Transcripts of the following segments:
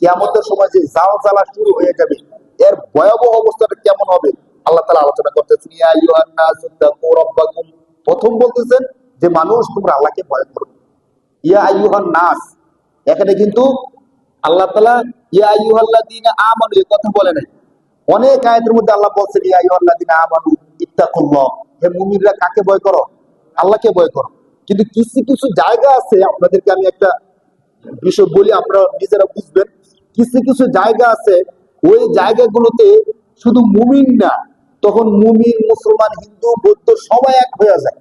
কিয়ামতের সময় যে জালজালা শুরু হয়ে যাবে, এর ভয়াবহ অবস্থাটা কেমন হবে আল্লাহ তাআলা আলোচনা করতেছেন। ইয়া আইয়ুহান নাসু তাকু রাব্বাকুম, প্রথম বলতেছেন যে মানুষ তোমরা আল্লাহকে ভয় করো। ইয়া আইয়ুহান নাস, এখানে কিন্তু আল্লাহ তাআলা ইয়া আইয়ুহাল্লাযীনা আমানু এই কথা বলে নাই। অনেক আয়াতের মধ্যে আল্লাহ বলছেন ইয়া আইয়ুহাল্লাযীনা আমানু ইত্তাকুল্লাহ, হে মুমিনরা কাকে ভয় করো? আল্লাহকে ভয় করো। কিন্তু কিছু কিছু জায়গা আছে, আপনাদেরকে আমি একটা বিষয় বলি, আপনারা নিজেরা বুঝবেন। কিছু কিছু জায়গা আছে, ওই জায়গাগুলোতে শুধু মুমিন না, তখন মুমিন, মুসলমান, হিন্দু, বৌদ্ধ সবাই এক হয়ে যায়।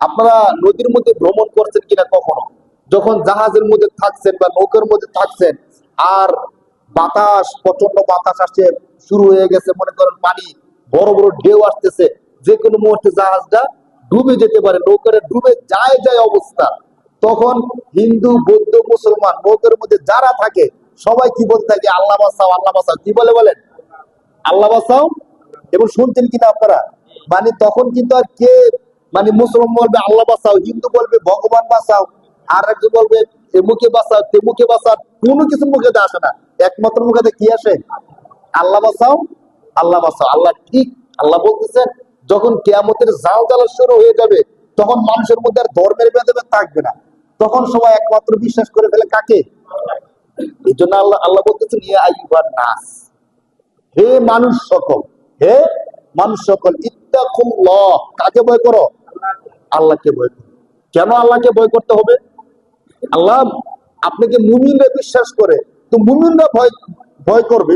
আপনারা নদীর মধ্যে ভ্রমণ করছেন কিনা কখনো? যখন জাহাজের মধ্যে থাকছেন বা নৌকার মধ্যে থাকছেন, আর বাতাস, প্রচন্ড বাতাস আসছে, শুরু হয়ে গেছে, মনে করেন পানি, বড় বড় ঢেউ আসতেছে, যে কোনো মুহূর্তে জাহাজটা ডুবে যেতে পারে, নৌকাটা ডুবে যায় যায় অবস্থা। তখন হিন্দু, বৌদ্ধ, মুসলমান নৌকার মধ্যে যারা থাকে সবাই কি বলতে থাকে? আল্লাহ বাঁচাও, আল্লাহ বাঁচাও। কি বলে বলেন? আল্লাহ বাঁচাও। এবং শুনছেন কিনা আপনারা? মানে তখন কিন্তু আর কে, মানে মুসলমান বলবে আল্লাহ বাঁচাও, হিন্দু বলবে ভগবান বাঁচাও, আর একজন বলবে মুখে বাঁচাও, মুখে বাঁচাও, কোনো কিছু মুখে আসে না। একমাত্র মুখে কি আসে? আল্লাহ বাঁচাও, আল্লাহ বাঁচাও। আল্লাহ ঠিক, আল্লাহ বলতেছেন যখন কিয়ামতের জালজালা শুরু হয়ে যাবে, তখন মানুষের মধ্যে আর ধর্মের ভেদাভেদ থাকবে না। তখন সবাই একমাত্র বিশ্বাস করে ফেলে কাকে? এই জন্য আল্লাহ আল্লাহ বলতেছেন ইয়া আইয়ুহান নাস, হে মানুষ সকল, হে মানুষ সকল, ইত্তাকুল্লাহ, কাকে ভয় করো? আল্লাহকে ভয় করো। কেন আল্লাহকে ভয় করতে হবে? আল্লাহ আপনাকে মুমিনরা বিশ্বাস করে, তো মুমিনরা ভয় ভয় করবে।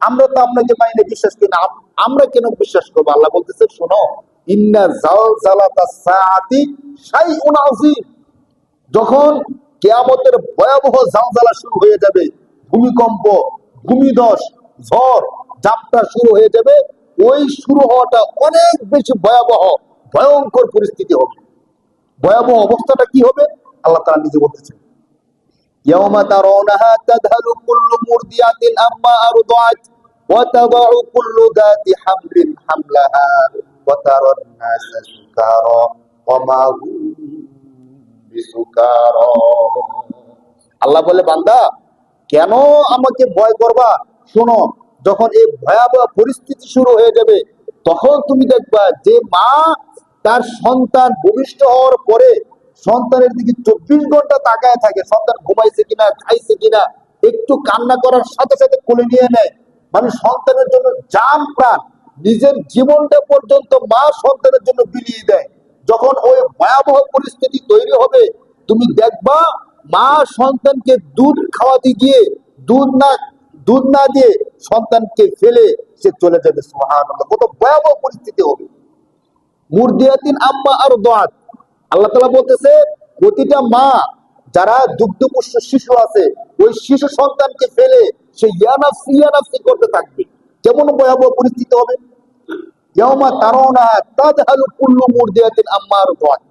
আমরা তো আপনাকে মাইনে বিশ্বাস করি না, আমরা কেন বিশ্বাস করবো? আল্লাহ বলতেছে শোনো, ইন্না জালজালাতাস সাআতি শাইউন আযীম, যখন কিয়ামতের ভয়াবহ জালজালা শুরু হয়ে যাবে, ভূমিকম্প, ভূমিধস, ঝড় ঝাপটা শুরু হয়ে যাবে, ওই শুরু হওয়াটা অনেক বেশি ভয়াবহ, ভয়ঙ্কর পরিস্থিতি হবে। ভয়াবহ অবস্থাটা কি হবে আল্লাহ তাআলা নিজে বলতেছেন, ইয়াউমা তারাউনাহা তাযহালু কুল্লু মুরদিয়াতিন আম্মা আরদাআত ওয়া তাদাউ কুল্লু যাতি হামলিন হামলাহা ওয়া তারান নাসা সুকারা ওয়া মা হুম বিসুকারা। আল্লাহ বলে বান্দা কেন আমাকে ভয় করবা? শোনো, যখন এই ভয়াবহ পরিস্থিতি শুরু হয়ে যাবে, তখন তুমি দেখবা যে মা তার সন্তান ভূমিষ্ঠ হওয়ার পরে সন্তানের দিকে 24 ঘন্টা তাকায় থাকে, সন্তান ঘুমাইছে কিনা, খাইছে কিনা, একটু কান্না করার সাথে সাথে কোলে নিয়ে নেয়। মানে সন্তানের জন্য জান প্রাণ, নিজের জীবনটা পর্যন্ত মা সন্তানের জন্য বিলিয়ে দেয়। যখন ওই ভয়াবহ পরিস্থিতি তৈরি হবে, তুমি দেখবা মা সন্তানকে দুধ খাওয়াতে গিয়ে দুধ না দিয়ে সন্তানকে ফেলে সে চলে যাবে। সুবহানাল্লাহ, কত ভয়াবহ পরিস্থিতি হবে। মুরদিয়াতিন আম্মা আরদাআত, আল্লাহ তাআলা বলতেছে প্রতিটা মা যারা দুগ্ধপুষ্ট শিশু আছে, ওই শিশু সন্তানকে ফেলে সে ইয়ানাফসি ইয়ানাফসি করতে থাকবে। কেমন ভয়াবহ পরিস্থিতি হবে? ইয়াউমা তারাউনাহা তাযহালু কুল্লু মুরদিয়াতিন আম্মা আরদাআত,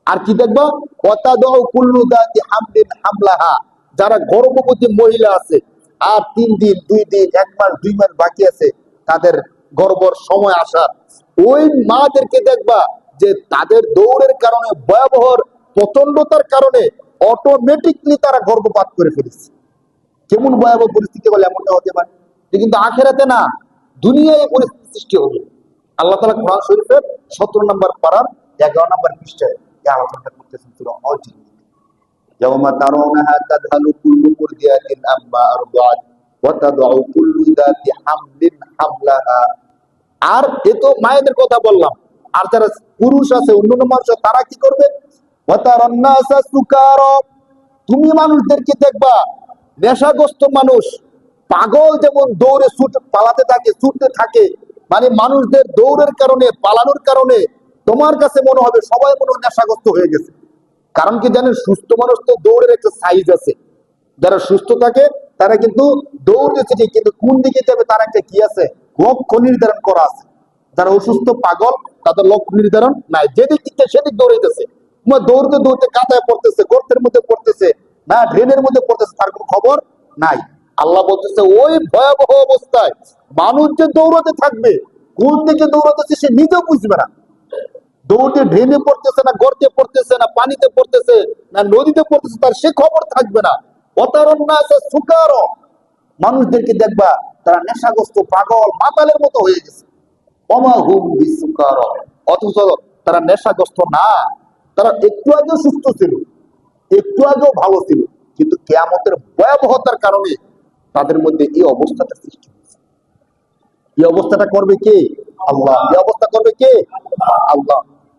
আর কি দেখবা? ওয়া তাদাউ কুল্লু যাতি হামলিন হামলাহা, যারা গর্ভবতী মহিলা আছে, আর 3 দিন 2 দিন 1 মাস 2 মাস বাকি আছে তাদের গর্ভর সময় আসার, ওই মাদেরকে দেখবা যে তাদের দৌড়ের কারণে, ভয়াবহ প্রচন্ডতার কারণে অটোমেটিকলি তারা গর্ভপাত করে ফেলেছে। কেমন ভয়াবহ পরিস্থিতি হলে এমনটা হতে পারে? কিন্তু আখেরাতে না, দুনিয়ায় এই পরিস্থিতি সৃষ্টি হবে। আল্লাহ তাআলা কোরআন শরীফের 17 নম্বর পারার 11 নম্বর পৃষ্ঠায় এই আলোচনাটা করতেছেন সূরা আল-জিন। ইয়াউমা তারাউনাহা তাযহালু কুল্লু মুরদিয়াতিন আম্মা আরদাআত ওয়া তাদাউ কুল্লু যাতি হামলিন হামলাহা। আর এ তো মায়েদের কথা বললাম, আর যারা পুরুষ আছে, অন্যান্য মানুষ, তারা কি করবে? ওয়া তারান নাসা সুকারা, তুমি মানুষদেরকে দেখবা নেশাগ্রস্ত মানুষ, পাগল যেমন দৌড়ে পালাতে থাকে, ছুটতে থাকে, মানে মানুষদের দৌড়ের কারণে, পালানোর কারণে তোমার কাছে মনে হবে সবাই মনে হয় নেশাগ্রস্ত হয়ে গেছে। কারণ কি জানেন, সুস্থ মানুষ তো দৌড়ের একটা সাইজ আছে। যারা সুস্থ থাকে তারা কিন্তু দৌড় দিচ্ছে ঠিক, কিন্তু কোন দিকে যাবে তার একটা কি আছে, লক্ষ্য নির্ধারণ করা আছে। যারা অসুস্থ পাগল তাদের লক্ষ্য নির্ধারণ নাই, যেদিক দিকে সেদিক দৌড়াইতেছে। দৌড়তে দৌড়তে কাঁটায় পড়তেছে, গর্তের মধ্যে পড়তেছে, না ড্রেনের মধ্যে পড়তেছে, তার কোনো খবর নাই। আল্লাহ বলতেছে ওই ভয়াবহ অবস্থায় মানুষ যে দৌড়াতে থাকবে, কোন দিকে দৌড়াতেছে সে নিজেও বুঝবে না। দৌড়ে ড্রেনে পড়তেছে না, গর্তে পড়তেছে না, পানিতে পড়তেছে না, নদীতে পড়তেছে, তার সে খবর থাকবে না। অতারণ না আছে সুকার, মানুষদেরকে দেখবা তারা নেশাগ্রস্ত পাগল মাতালের মতো হয়ে গেছে। ওমা হুম বিসুকার, অথচ তারা নেশাগ্রস্ত না, তারা একটু আগেও সুস্থ ছিল, একটু আগেও ভালো ছিল, কিন্তু কিয়ামতের ভয়াবহতার কারণে তাদের মধ্যে এই অবস্থাটা সৃষ্টি হয়েছে। এই অবস্থাটা করবে কে? আল্লাহ। এই অবস্থা করবে কে? আল্লাহ।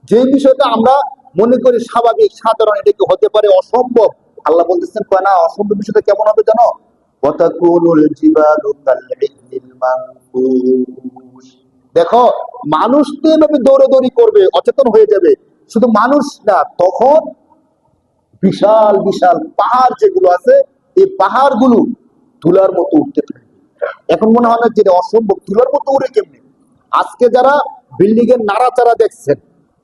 যে বিষয়টা আমরা মনে করি স্বাভাবিক সাধারণ, এটা কি হতে পারে অসম্ভব? আল্লাহ বলতেছেন না, অসম্ভব বিষয়টা কেমন হবে জানো? দেখো, মানুষ তো এভাবে দৌড়াদৌড়ি করবে, অচেতন হয়ে যাবে। শুধু মানুষ না, তখন বিশাল বিশাল পাহাড় যেগুলো আছে, এই পাহাড়গুলো তুলার মতো উঠতে থাকবে। এখন মনে হয় না যে এটা অসম্ভব, তুলার মতো উড়ে কেমনি? আজকে যারা বিল্ডিং এর নাড়াচাড়া দেখছেন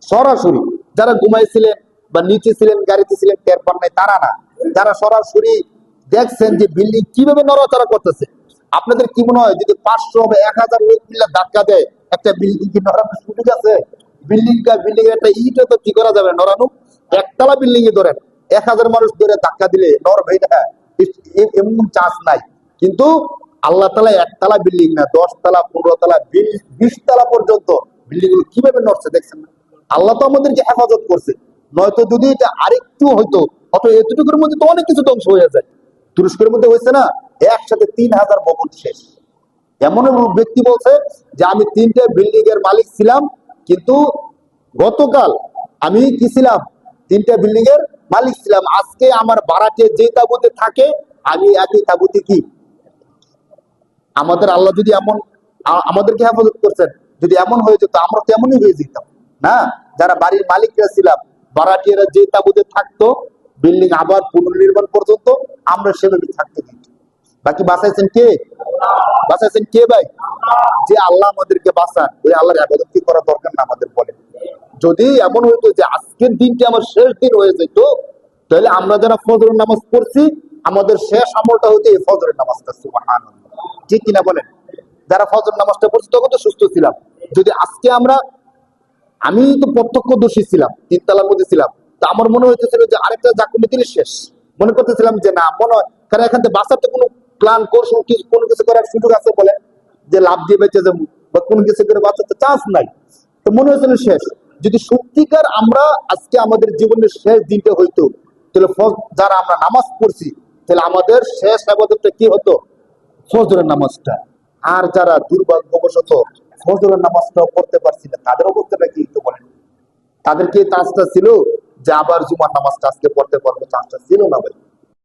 সরাসরি, যারা ঘুমাইছিলেন বা নিচে ছিলেন, গাড়িতে ছিলেন, টের পান নাই, তারা না, যারা সরাসরি দেখছেন যে বিল্ডিং কিভাবে নড়াচড়া করতেছে, আপনাদের কি মনে হয় যদি 500 বা 1000 লোক মিলে ধাক্কা দেয় একটা বিল্ডিং কি নড়ানোর সুযোগ আছে? বিল্ডিং এর একটা ইটও তো কি করা যাবে নড়ানো? একতলা বিল্ডিং এ ধরেন 1000 মানুষ ধরে ধাক্কা দিলে নড়বে এটা? এমন চান্স নাই। কিন্তু আল্লাহ তালা একতলা বিল্ডিং না, 10 তলা, 15 তলা, 20 তলা পর্যন্ত বিল্ডিং গুলো কিভাবে নড়ছে দেখছেন না? আল্লাহ তো আমাদেরকে হেফাজত করছে, নয়তো যদি এটা আরেকটু হইতো, অত এতটুকুর মধ্যে তো অনেক কিছু ধ্বংস হয়ে যায়। তুরস্কের মধ্যে হয়েছে না, একসাথে 3000 ভবন শেষ। এমন ব্যক্তি বলছে যে আমি 3টে বিল্ডিং এর মালিক ছিলাম, কিন্তু গতকাল আমি কি ছিলাম? 3টে বিল্ডিং এর মালিক ছিলাম। আজকে আমার ভাড়াটে যে তাঁবুতে থাকে, আমি একই তাঁবুতে কি? আমাদের আল্লাহ যদি এমন আমাদেরকে হেফাজত করছেন, যদি এমন হয়ে যেত আমরা তেমনই হয়ে যেতাম না? যারা বাড়ির মালিকরা ছিলাম, ভাড়াটিয়ারা যে তাঁবুতে থাকতো, বিল্ডিং আবার পুনর্নির্মাণ পর্যন্ত আমরা সেভাবে থাকতে দিত। বাকি বাঁচাইছেন কে? বাঁচাইছেন কে ভাই? যে আল্লাহ আমাদেরকে বাঁচান, ওই আল্লাহর ইবাদত কি করা দরকার না আমাদের? বলে, যদি এমন হইতো যে আজকের দিনটি আমার শেষ দিন হয়ে যেত, তাহলে আমরা যারা ফজরের নামাজ পড়ছি, আমাদের শেষ আমলটা হইতো এই ফজরের নামাজটা। সুবহানাল্লাহ, ঠিক কিনা বলেন? যারা ফজর নামাজটা পড়ছি তখন তো সুস্থ ছিলাম। যদি আজকে আমি তো প্রত্যক্ষদর্শী ছিলাম, 3 তলার মধ্যে ছিলাম, তা আমার মনে হইতেছিল যে আরেকটা জাকুনি দিলে শেষ। মনে করতেছিলাম যে না, মনে হয়, কারণ এখান থেকে বাঁচাতে কোনো প্ল্যান কোর্স কোনো কিছু করার সুযোগ আছে বলে, যে লাভ দিয়ে বেঁচে যাবো বা কোনো কিছু করে বাঁচাতে চান্স নাই। তো মনে হয়েছিল শেষ। যদি সত্যিকার আমরা আজকে আমাদের জীবনের শেষ দিনটা হইতো, তাহলে যারা আমরা নামাজ পড়ছি, তাহলে আমাদের শেষ আবাদতটা কি হতো? ফজরের নামাজটা। আর যারা দুর্ভাগ্যবশত ফজরের নামাজটাও পড়তে পারছি না, তাদের অবস্থাটা কি একটু বলেন? তাদেরকে চান্সটা ছিল যে আবার জুমার নামাজটা আজকে পড়তে পারবো? চান্সটা ছিল না ভাই।